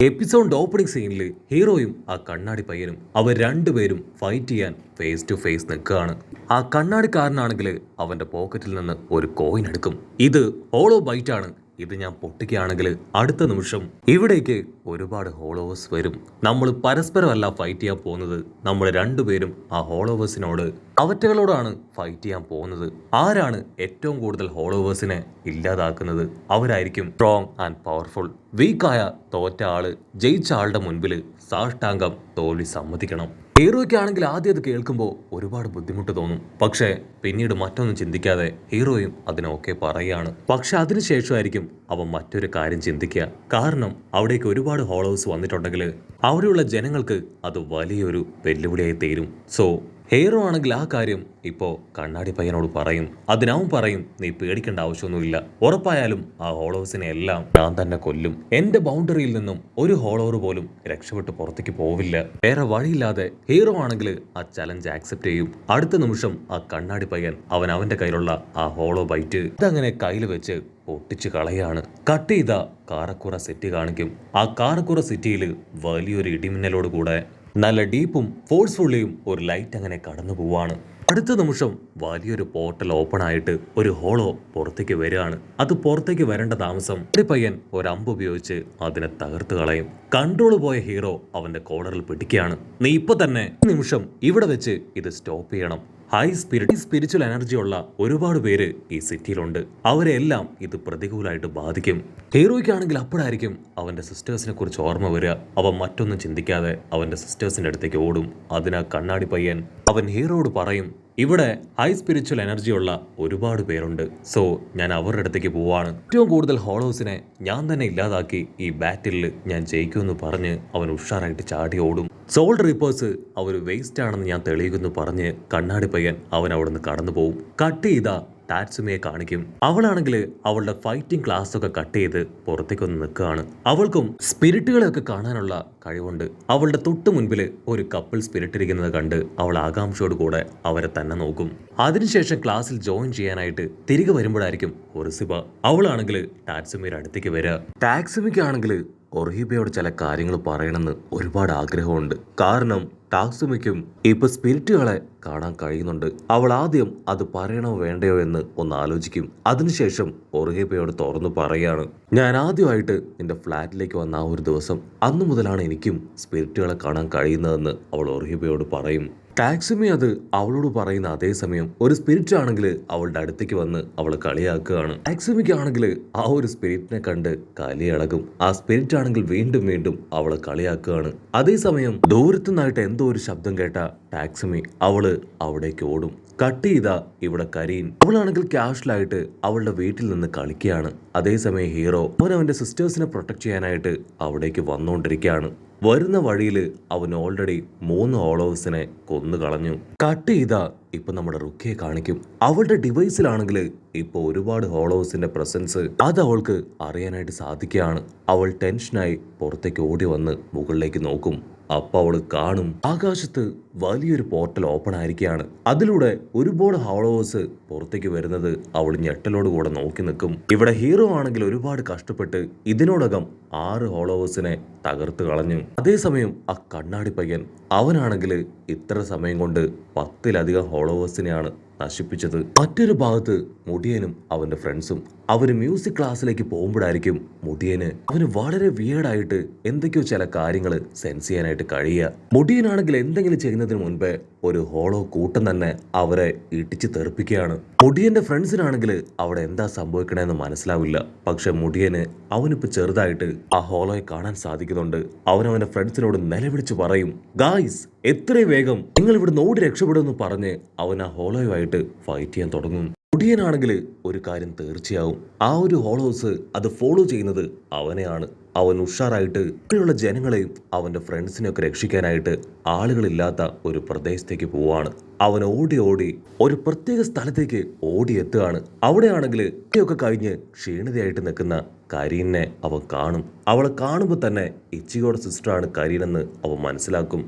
Episode opening സീനിൽ ഹീറോയും ആ കണ്ണാടി പയ്യനും അവർ രണ്ടുപേരും ഫൈറ്റ് ചെയ്യാൻ ഫേസ് ടു ഫേസ് നിൽക്കുകയാണ്. ആ കണ്ണാടിക്കാരനാണെങ്കിൽ അവന്റെ പോക്കറ്റിൽ നിന്ന് ഒരു കോയിൻ എടുക്കും. ഇത് ഹോളോ ബൈറ്റ് ആണ്. ഇത് ഞാൻ പൊട്ടിക്കുകയാണെങ്കിൽ അടുത്ത നിമിഷം ഇവിടേക്ക് ഒരുപാട് ഹോളോവേഴ്സ് വരും. നമ്മൾ പരസ്പരമല്ല ഫൈറ്റ് ചെയ്യാൻ പോകുന്നത്. നമ്മൾ രണ്ടുപേരും ആ ഹോളോവേഴ്സിനോട് അവറ്റകളോടാണ് ഫൈറ്റ് ചെയ്യാൻ പോകുന്നത്. ആരാണ് ഏറ്റവും കൂടുതൽ ഹോളോവേഴ്സിനെ ഇല്ലാതാക്കുന്നത് അവരായിരിക്കും സ്ട്രോങ് ആൻഡ് പവർഫുൾ. വീക്കായ തോറ്റ ആള് ജയിച്ച ആളുടെ മുൻപിൽ സാഷ്ടാംഗം തോൽവി സമ്മതിക്കണം. ഹീറോയ്ക്കാണെങ്കിൽ ആദ്യം അത് കേൾക്കുമ്പോൾ ഒരുപാട് ബുദ്ധിമുട്ട് തോന്നും. പക്ഷേ പിന്നീട് മറ്റൊന്നും ചിന്തിക്കാതെ ഹീറോയും അതിനൊക്കെ പറയുകയാണ്. പക്ഷെ അതിനുശേഷമായിരിക്കും അവൻ മറ്റൊരു കാര്യം ചിന്തിക്കുക. കാരണം അവിടേക്ക് ഒരുപാട് ഹോളോവേഴ്സ് വന്നിട്ടുണ്ടെങ്കിൽ അവിടെയുള്ള ജനങ്ങൾക്ക് അത് വലിയൊരു വെല്ലുവിളിയായി തീരും. സോ ഹീറോ ആണെങ്കിൽ ആ കാര്യം ഇപ്പോൾ കണ്ണാടി പയ്യനോട് പറയും. അതിനവൻ പറയും, നീ പേടിക്കേണ്ട ആവശ്യമൊന്നുമില്ല, ഉറപ്പായാലും ആ ഹോളോവേഴ്സിനെ എല്ലാം ഞാൻ തന്നെ കൊല്ലും. എന്റെ ബൗണ്ടറിയിൽ നിന്നും ഒരു ഹോളോവർ പോലും രക്ഷപ്പെട്ട് പുറത്തേക്ക് പോവില്ല. വേറെ വഴിയില്ലാതെ ഹീറോ ആണെങ്കിൽ ആ ചലഞ്ച് ആക്സെപ്റ്റ് ചെയ്യും. അടുത്ത നിമിഷം ആ കണ്ണാടി പയ്യൻ അവന്റെ കയ്യിലുള്ള ആ ഹോളോ ബൈറ്റ് അതങ്ങനെ കയ്യിൽ വെച്ച് പൊട്ടിച്ച് കളയാണ്. കട്ട് ചെയ്ത കാറക്കുറ സിറ്റി കാണിക്കും. ആ കാറക്കുറ സിറ്റിയിൽ വലിയൊരു ഇടിമിന്നലോട് കൂടെ നല്ല ഡീപ്പും ഫോഴ്സ്ഫുള്ളിയും ഒരു ലൈറ്റ് അങ്ങനെ കടന്നു പോവാണ്. അടുത്ത നിമിഷം വലിയൊരു പോർട്ടൽ ഓപ്പൺ ആയിട്ട് ഒരു ഹോളോ പുറത്തേക്ക് വരികയാണ്. അത് പുറത്തേക്ക് വരേണ്ട താമസം ഒരു പയ്യൻ ഒരു അമ്പ് ഉപയോഗിച്ച് അതിനെ തകർത്ത് കളയും. കൺട്രോൾ പോയ ഹീറോ അവന്റെ കോളറിൽ പിടിക്കുകയാണ്. നീ ഇപ്പൊ തന്നെ നിമിഷം ഇവിടെ വെച്ച് ഇത് സ്റ്റോപ്പ് ചെയ്യണം. ഹൈ സ്പിരിച്വൽ എനർജി ഉള്ള ഒരുപാട് പേര് ഈ സിറ്റിയിലുണ്ട്. അവരെല്ലാം ഇത് പ്രതികൂലമായിട്ട് ബാധിക്കും. ഹീറോയ്ക്കാണെങ്കിൽ അപ്പോഴായിരിക്കും അവന്റെ സിസ്റ്റേഴ്സിനെ കുറിച്ച് ഓർമ്മ വരിക. അവൻ മറ്റൊന്നും ചിന്തിക്കാതെ അവന്റെ സിസ്റ്റേഴ്സിന്റെ അടുത്തേക്ക് ഓടും. അതിനാ കണ്ണാടി പയ്യൻ അവൻ ഹീറോയോട് പറയും, ഇവിടെ ഹൈ സ്പിരിച്വൽ എനർജി ഉള്ള ഒരുപാട് പേരുണ്ട്. സോ ഞാൻ അവരുടെ അടുത്തേക്ക് പോവാണ്. ഏറ്റവും കൂടുതൽ ഹോളോസിനെ ഞാൻ തന്നെ ഇല്ലാതാക്കി ഈ ബാറ്റിൽ ഞാൻ ജയിക്കുമെന്ന് പറഞ്ഞ് അവൻ ഉഷാറായിട്ട് ചാടി ഓടും. സോൾ റീപ്പേഴ്സ് അവർ വേസ്റ്റ് ആണെന്ന് ഞാൻ തെളിയിക്കുന്നു പറഞ്ഞ് കണ്ണാടി പയ്യൻ അവൻ അവിടുന്ന് കടന്നു പോവും. കട്ട് ചെയ്ത ടാറ്റ്സുമിയെ കാണിക്കും. അവളാണെങ്കിൽ അവളുടെ ഫൈറ്റിംഗ് ക്ലാസ് ഒക്കെ കട്ട് ചെയ്ത് പുറത്തേക്കൊന്ന് നിൽക്കുകയാണ്. അവൾക്കും സ്പിരിറ്റുകളെയൊക്കെ കാണാനുള്ള കഴിവുണ്ട്. അവളുടെ തൊട്ട് മുൻപിൽ ഒരു കപ്പിൾ സ്പിരിറ്റ് ഇരിക്കുന്നത് കണ്ട് അവൾ ആകാംക്ഷയോട് കൂടെ അവരെ തന്നെ നോക്കും. അതിനുശേഷം ക്ലാസ്സിൽ ജോയിൻ ചെയ്യാനായിട്ട് തിരികെ വരുമ്പോഴായിരിക്കും ഒറിസിബ. അവളാണെങ്കിൽ ടാറ്റ്സുമിയുടെ അടുത്തേക്ക് വരിക. ടാക്സുമിക്കാണെങ്കിൽ ഒർഹിബയോട് ചില കാര്യങ്ങൾ പറയണമെന്ന് ഒരുപാട് ആഗ്രഹമുണ്ട്. കാരണം ടാക്സുമിക്കും ഇപ്പൊ സ്പിരിറ്റുകളെ കാണാൻ കഴിയുന്നുണ്ട്. അവൾ ആദ്യം അത് പറയണോ വേണ്ടയോ എന്ന് ഒന്ന് ആലോചിക്കും. അതിനുശേഷം ഒർഹിബയോട് തുറന്നു പറയാണ്, ഞാൻ ആദ്യമായിട്ട് നിന്റെ ഫ്ലാറ്റിലേക്ക് വന്ന ആ ഒരു ദിവസം അന്നു മുതലാണ് എനിക്കും സ്പിരിറ്റുകളെ കാണാൻ കഴിയുന്നതെന്ന് അവൾ ഒർഹിബയോട് പറയും. ടാക്സുമി അത് അവളോട് പറയുന്ന അതേസമയം ഒരു സ്പിരിറ്റ് ആണെങ്കിൽ അവളുടെ അടുത്തേക്ക് വന്ന് അവൾ കളിയാക്കുകയാണ്. ടാക്സുമിക്ക് ആണെങ്കിൽ ആ ഒരു സ്പിരിറ്റിനെ കണ്ട് കലിയിളകും. ആ സ്പിരിറ്റ് ആണെങ്കിൽ വീണ്ടും വീണ്ടും അവളെ കളിയാക്കുകയാണ്. അതേസമയം ദൂരത്തു നിന്നായിട്ട് എന്തോ ഒരു ശബ്ദം കേട്ട ടാക്സുമി അവള് അവിടേക്ക് ഓടും. കട്ട് ചെയ്ത ഇവിടെ കരീൻ അവളാണെങ്കിൽ കാഷ്വലായിട്ട് അവളുടെ വീട്ടിൽ നിന്ന് കളിക്കുകയാണ്. അതേസമയം ഹീറോ അവന്റെ സിസ്റ്റേഴ്സിനെ പ്രൊട്ടക്ട് ചെയ്യാനായിട്ട് അവിടേക്ക് വന്നുകൊണ്ടിരിക്കുകയാണ്. വരുന്ന വഴിയിൽ അവൻ ഓൾറെഡി 3 ഹോളോവേഴ്സിനെ കൊന്നു കളഞ്ഞു. കട്ട് ചെയ്ത ഇപ്പൊ നമ്മുടെ റുക്കിയെ കാണിക്കും. അവളുടെ ഡിവൈസിലാണെങ്കിൽ ഇപ്പൊ ഒരുപാട് ഹോളോവേഴ്സിന്റെ പ്രസൻസ് അത് അവൾക്ക് അറിയാനായിട്ട് സാധിക്കുകയാണ്. അവൾ ടെൻഷനായി പുറത്തേക്ക് ഓടി വന്ന് മുകളിലേക്ക് നോക്കും. അപ്പൊ അവള് കാണും ആകാശത്ത് വലിയൊരു പോർട്ടൽ ഓപ്പൺ ആയിരിക്കുകയാണ്. അതിലൂടെ ഒരുപാട് ഹോളോവേഴ്സ് പുറത്തേക്ക് വരുന്നത് അവൾ ഞെട്ടലോട് കൂടെ നോക്കി നിൽക്കും. ഇവിടെ ഹീറോ ആണെങ്കിൽ ഒരുപാട് കഷ്ടപ്പെട്ട് ഇതിനോടകം 6 ഹോളോവേഴ്സിനെ തകർത്ത് കളഞ്ഞു. അതേസമയം ആ കണ്ണാടി പയ്യൻ അവനാണെങ്കിൽ ഇത്ര സമയം കൊണ്ട് 10-ലധികം ഹോളോവേഴ്സിനെയാണ് നശിപ്പിച്ചത്. മറ്റൊരു ഭാഗത്ത് മുടിയനും അവന്റെ ഫ്രണ്ട്സും അവര് മ്യൂസിക് ക്ലാസ്സിലേക്ക് പോകുമ്പോഴായിരിക്കും മുടിയന് അവന് വളരെ വിയേർഡായിട്ട് എന്തൊക്കെയോ ചില കാര്യങ്ങൾ സെൻസ് ചെയ്യാനായിട്ട് കഴിയുക. മുടിയനാണെങ്കിൽ എന്തെങ്കിലും ചെയ്യുന്നതിന് മുൻപേ ഒരു ഹോളോ കൂട്ടം തന്നെ അവരെ ഇടിച്ച് തെറിപ്പിക്കുകയാണ്. മുടിയന്റെ ഫ്രണ്ട്സിനാണെങ്കിൽ അവിടെ എന്താ സംഭവിക്കണേന്ന് മനസ്സിലാവില്ല. പക്ഷെ മുടിയന് അവനിപ്പോ ചെറുതായിട്ട് ആ ഹോളോയെ കാണാൻ സാധിക്കുന്നുണ്ട്. അവനവന്റെ ഫ്രണ്ട്സിനോട് നിലവിളിച്ച് പറയും, ഗായ്സ് എത്രയും വേഗം നിങ്ങൾ ഇവിടെ ഓടി രക്ഷപ്പെടുമെന്ന് പറഞ്ഞ് അവൻ ആ ഹോളോയുമായിട്ട് ഫൈറ്റ് ചെയ്യാൻ തുടങ്ങും. മുടിയനാണെങ്കിൽ ഒരു കാര്യം തീർച്ചയാവും, ആ ഒരു ഹോളോസ് അത് ഫോളോ ചെയ്യുന്നത് അവനെയാണ്. അവൻ ഉഷാറായിട്ട് ഇവിടെയുള്ള ജനങ്ങളെയും അവന്റെ ഫ്രണ്ട്സിനെയൊക്കെ രക്ഷിക്കാനായിട്ട് ആളുകളില്ലാത്ത ഒരു പ്രദേശത്തേക്ക് പോവാണ്. അവൻ ഓടി ഓടി ഒരു പ്രത്യേക സ്ഥലത്തേക്ക് ഓടിയെത്തുകയാണ്. അവിടെയാണെങ്കിൽ ഒക്കെ കഴിഞ്ഞ് ക്ഷീണിതയായിട്ട് നിൽക്കുന്ന കരീനെ അവൻ കാണും. അവളെ കാണുമ്പോൾ തന്നെ ഇച്ചിയോടെ സിസ്റ്ററാണ് കരീനെന്ന് അവൻ മനസ്സിലാക്കും.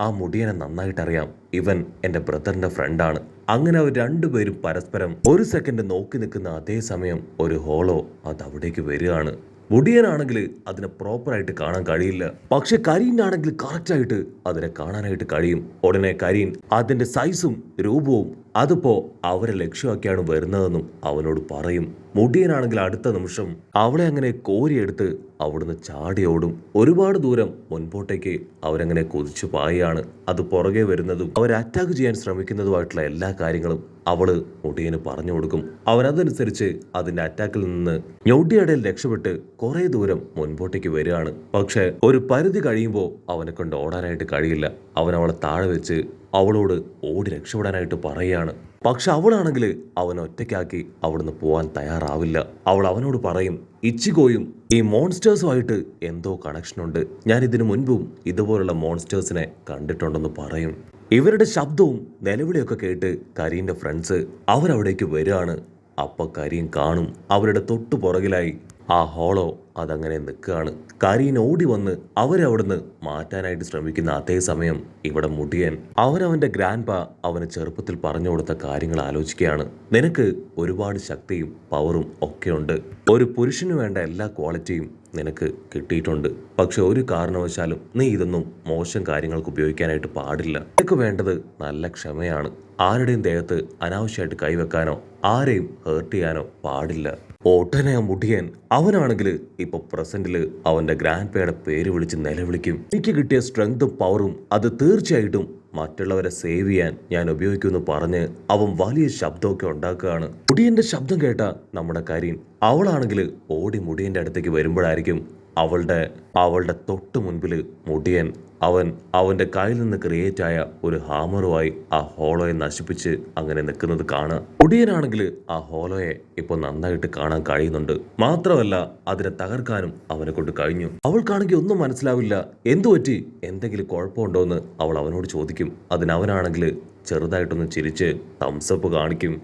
ആ മുടിയനെ നന്നായിട്ടറിയാം, ഇവൻ എന്റെ ബ്രദറിന്റെ ഫ്രണ്ടാണ്. അങ്ങനെ അവർ രണ്ടുപേരും പരസ്പരം ഒരു സെക്കൻഡ് നോക്കി നിൽക്കുന്ന അതേ സമയം ഒരു ഹോളോ അത് അവിടേക്ക് വരികയാണ്. മുടിയനാണെങ്കിൽ അതിനെ പ്രോപ്പറായിട്ട് കാണാൻ കഴിയില്ല. പക്ഷെ കരീനാണെങ്കിൽ കറക്റ്റായിട്ട് അതിനെ കാണാനായിട്ട് കഴിയും. ഉടനെ കരീൻ അതിന്റെ സൈസും രൂപവും അതിപ്പോ അവരെ ലക്ഷ്യമാക്കിയാണ് വരുന്നതെന്നും അവനോട് പറയും. മുടിയനാണെങ്കിൽ അടുത്ത നിമിഷം അവളെ അങ്ങനെ കോരിയെടുത്ത് അവിടുന്ന് ചാടിയോടും. ഒരുപാട് ദൂരം മുൻപോട്ടേക്ക് അവരങ്ങനെ കുതിച്ചു പായാണ്. അത് പുറകെ വരുന്നതും അവരെ അറ്റാക്ക് ചെയ്യാൻ ശ്രമിക്കുന്നതുമായിട്ടുള്ള എല്ലാ കാര്യങ്ങളും അവള് മുടിയന് പറഞ്ഞു കൊടുക്കും. അവനതനുസരിച്ച് അതിന്റെ അറ്റാക്കിൽ നിന്ന് ഞൊടിയടയിൽ രക്ഷപ്പെട്ട് കുറെ ദൂരം മുൻപോട്ടേക്ക് വരികയാണ്. പക്ഷെ ഒരു പരിധി കഴിയുമ്പോൾ അവനെ കൊണ്ട് ഓടാനായിട്ട് കഴിയില്ല. അവൻ അവളെ താഴെ വെച്ച് അവളോട് ഓടി രക്ഷപ്പെടാനായിട്ട് പറയുകയാണ്. പക്ഷെ അവളാണെങ്കിൽ അവൻ ഒറ്റയ്ക്കാക്കി അവിടുന്ന് പോവാൻ തയ്യാറാവില്ല. അവൾ അവനോട് പറയും, ഇച്ചിഗോയും ഈ മോൺസ്റ്റേഴ്സുമായിട്ട് എന്തോ കണക്ഷനുണ്ട്. ഞാൻ ഇതിനു മുൻപും ഇതുപോലുള്ള മോൺസ്റ്റേഴ്സിനെ കണ്ടിട്ടുണ്ടെന്ന് പറയും. ഇവരുടെ ശബ്ദവും നിലവിളിയൊക്കെ കേട്ട് കരീന്റെ ഫ്രണ്ട്സ് അവരവിടേക്ക് വരികയാണ്. അപ്പൊ കരീൻ കാണും അവരുടെ തൊട്ടു പുറകിലായി ആ ഹോളോ അതങ്ങനെ നിൽക്കുകയാണ്. കരീൻ ഓടി വന്ന് അവരവിടുന്ന് മാറ്റാനായിട്ട് ശ്രമിക്കുന്ന അതേ സമയം ഇവിടെ മുടിയൻ അവനവന്റെ ഗ്രാൻഡ് പാ അവന് ചെറുപ്പത്തിൽ പറഞ്ഞു കൊടുത്ത കാര്യങ്ങൾ ആലോചിക്കുകയാണ്. നിനക്ക് ഒരുപാട് ശക്തിയും പവറും ഒക്കെ ഉണ്ട്. ഒരു പുരുഷന് വേണ്ട എല്ലാ ക്വാളിറ്റിയും നിനക്ക് കിട്ടിയിട്ടുണ്ട്. പക്ഷെ ഒരു കാരണവശാലും നീ ഇതൊന്നും മോശം കാര്യങ്ങൾക്ക് ഉപയോഗിക്കാനായിട്ട് പാടില്ല. നിനക്ക് വേണ്ടത് നല്ല ക്ഷമയാണ്. ആരുടെയും ദേഹത്ത് അനാവശ്യമായിട്ട് കൈവെക്കാനോ ആരെയും ഹേർട്ട് ചെയ്യാനോ പാടില്ല. ഒട്ടനെ മുടിയൻ അവനാണെങ്കിൽ ഇപ്പൊ പ്രസന്റില് അവന്റെ ഗ്രാൻഡ് പേയുടെ പേര് വിളിച്ച് നിലവിളിക്കും. എനിക്ക് കിട്ടിയ സ്ട്രെങ്തും പവറും അത് തീർച്ചയായിട്ടും മറ്റുള്ളവരെ സേവ് ചെയ്യാൻ ഞാൻ ഉപയോഗിക്കുമെന്ന് പറഞ്ഞ് അവൻ വലിയ ശബ്ദമൊക്കെ ഉണ്ടാക്കുകയാണ്. മുടിയന്റെ ശബ്ദം കേട്ട നമ്മുടെ കരീൻ അവളാണെങ്കിൽ ഓടി മുടിയന്റെ അടുത്തേക്ക് വരുമ്പോഴായിരിക്കും അവളുടെ തൊട്ട് മുൻപിൽ മുടിയൻ അവന്റെ കയ്യിൽ നിന്ന് ക്രിയേറ്റ് ആയ ഒരു ഹാമറുമായി ആ ഹോളോയെ നശിപ്പിച്ച് അങ്ങനെ നിൽക്കുന്നത് കാണുക. മുടിയനാണെങ്കിൽ ആ ഹോളോയെ ഇപ്പൊ നന്നായിട്ട് കാണാൻ കഴിയുന്നുണ്ട്. മാത്രമല്ല അതിനെ തകർക്കാനും അവനെ കൊണ്ട് കഴിഞ്ഞു. അവൾക്കാണെങ്കിൽ ഒന്നും മനസ്സിലാവില്ല. എന്തു പറ്റി, എന്തെങ്കിലും കുഴപ്പമുണ്ടോന്ന് അവൾ അവനോട് ചോദിക്കും. അതിനവനാണെങ്കിൽ ചെറുതായിട്ടൊന്ന് ചിരിച്ച് തംസപ്പ് കാണിക്കും.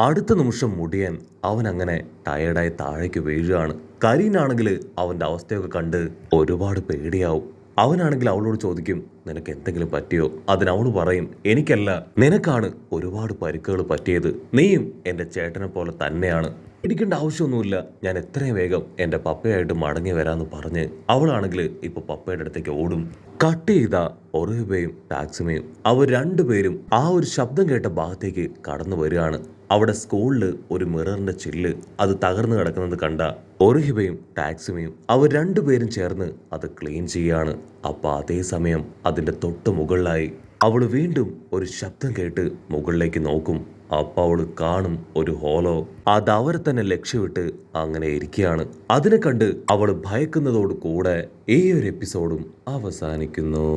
അടുത്ത നിമിഷം മുടിയൻ അവൻ അങ്ങനെ ടയർഡായി താഴേക്ക് വീഴുകയാണ്. കരീനാണെങ്കിൽ അവന്റെ അവസ്ഥയൊക്കെ കണ്ട് ഒരുപാട് പേടിയാവും. അവനാണെങ്കിൽ അവളോട് ചോദിക്കും, നിനക്ക് എന്തെങ്കിലും പറ്റിയോ? അതിനവള് പറയും, എനിക്കല്ല, നിനക്കാണ് ഒരുപാട് പരിക്കുകൾ പറ്റിയത്. നീയും എൻ്റെ ചേട്ടനെ പോലെ തന്നെയാണ്. ഇടിക്കേണ്ട ആവശ്യമൊന്നുമില്ല. ഞാൻ എത്രയും വേഗം എൻ്റെ പപ്പയായിട്ട് മടങ്ങി വരാമെന്ന് പറഞ്ഞ് അവളാണെങ്കിൽ ഇപ്പൊ പപ്പയുടെ അടുത്തേക്ക് ഓടും. കട്ട് ചെയ്ത ഒറുഹിബയും ടാക്സിമയും അവർ രണ്ടുപേരും ആ ഒരു ശബ്ദം കേട്ട ഭാഗത്തേക്ക് കടന്നു വരികയാണ്. അവിടെ സ്കൂളിൽ ഒരു മിററിന്റെ ചില്ല് അത് തകർന്നു കിടക്കുന്നത് കണ്ട ഒറുഹിബയും ടാക്സിമയും അവർ രണ്ടുപേരും ചേർന്ന് അത് ക്ലീൻ ചെയ്യാണ്. അപ്പൊ അതേ സമയം അതിന്റെ തൊട്ട് മുകളിലായി അവൾ വീണ്ടും ഒരു ശബ്ദം കേട്ട് മുകളിലേക്ക് നോക്കും. അപ്പൊ അവള് കാണും ഒരു ഹോളോ അത് അവരെ തന്നെ ലക്ഷ്യമിട്ട് അങ്ങനെ ഇരിക്കുകയാണ്. അതിനെ കണ്ട് അവൾ ഭയക്കുന്നതോട് കൂടെ ഈ ഒരു എപ്പിസോഡും അവസാനിക്കുന്നു.